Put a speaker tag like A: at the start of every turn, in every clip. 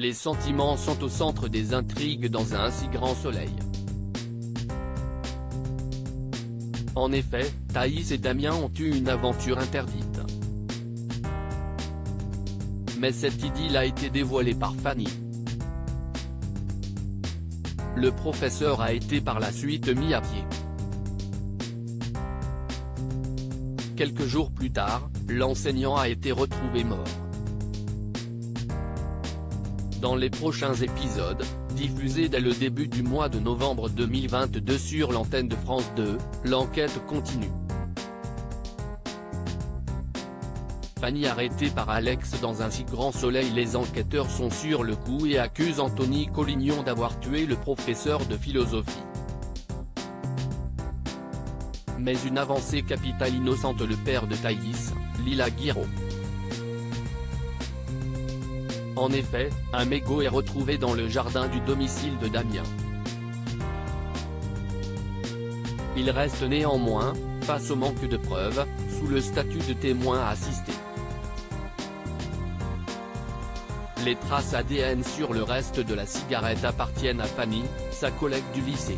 A: Les sentiments sont au centre des intrigues dans un si grand soleil. En effet, Thaïs et Damien ont eu une aventure interdite. Mais cette idylle a été dévoilée par Fanny. Le professeur a été par la suite mis à pied. Quelques jours plus tard, l'enseignant a été retrouvé mort. Dans les prochains épisodes, diffusés dès le début du mois de novembre 2022 sur l'antenne de France 2, l'enquête continue. Fanny arrêtée par Alex dans un si grand soleil. Les enquêteurs sont sur le coup et accusent Anthony Collignon d'avoir tué le professeur de philosophie. Mais une avancée capitale innocente le père de Thaïs, Lila Guiraud. En effet, un mégot est retrouvé dans le jardin du domicile de Damien. Il reste néanmoins, face au manque de preuves, sous le statut de témoin assisté. Les traces ADN sur le reste de la cigarette appartiennent à Fanny, sa collègue du lycée.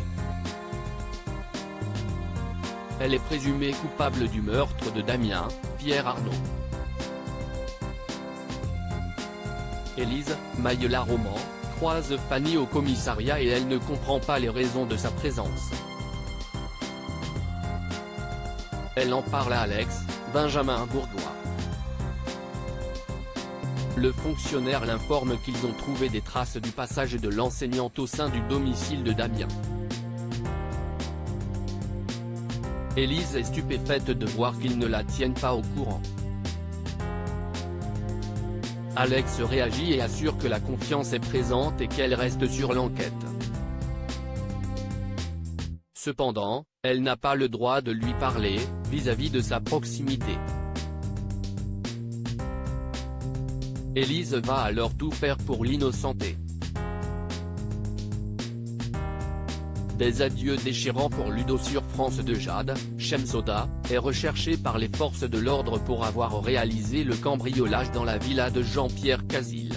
A: Elle est présumée coupable du meurtre de Damien, Pierre Arnaud. Élise, Maille-la-Roman, croise Fanny au commissariat et elle ne comprend pas les raisons de sa présence. Elle en parle à Alex, Benjamin Bourgois. Le fonctionnaire l'informe qu'ils ont trouvé des traces du passage de l'enseignante au sein du domicile de Damien. Élise est stupéfaite de voir qu'ils ne la tiennent pas au courant. Alex réagit et assure que la confiance est présente et qu'elle reste sur l'enquête. Cependant, elle n'a pas le droit de lui parler, vis-à-vis de sa proximité. Élise va alors tout faire pour l'innocenter. Des adieux déchirants pour Ludo sur France 2. Jade Chemsoda est recherchée par les forces de l'ordre pour avoir réalisé le cambriolage dans la villa de Jean-Pierre Casil.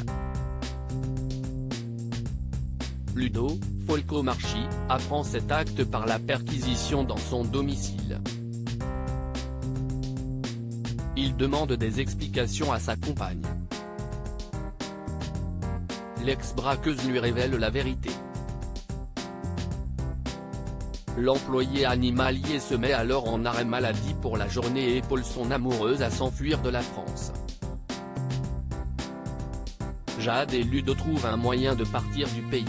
A: Ludo, Folco Marchi, apprend cet acte par la perquisition dans son domicile. Il demande des explications à sa compagne. L'ex-braqueuse lui révèle la vérité. L'employé animalier se met alors en arrêt maladie pour la journée et épaule son amoureuse à s'enfuir de la France. Jade et Ludo trouvent un moyen de partir du pays.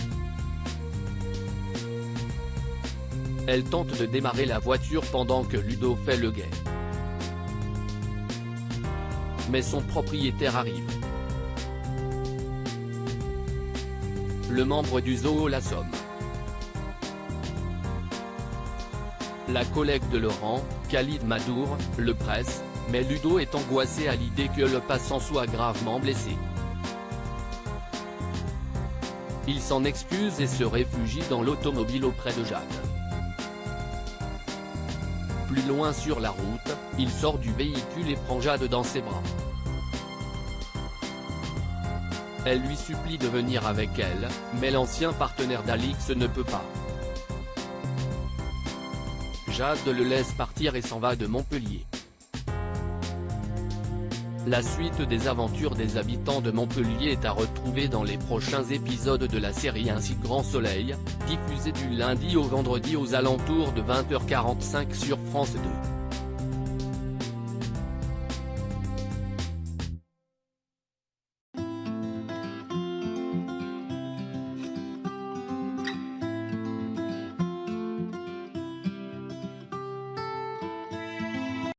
A: Elle tente de démarrer la voiture pendant que Ludo fait le guet. Mais son propriétaire arrive. Le membre du zoo l'assomme. La collègue de Laurent, Khalid Madour, le presse, mais Ludo est angoissé à l'idée que le passant soit gravement blessé. Il s'en excuse et se réfugie dans l'automobile auprès de Jade. Plus loin sur la route, il sort du véhicule et prend Jade dans ses bras. Elle lui supplie de venir avec elle, mais l'ancien partenaire d'Alix ne peut pas. Jade le laisse partir et s'en va de Montpellier. La suite des aventures des habitants de Montpellier est à retrouver dans les prochains épisodes de la série Un si grand soleil, diffusée du lundi au vendredi aux alentours de 20h45 sur France 2.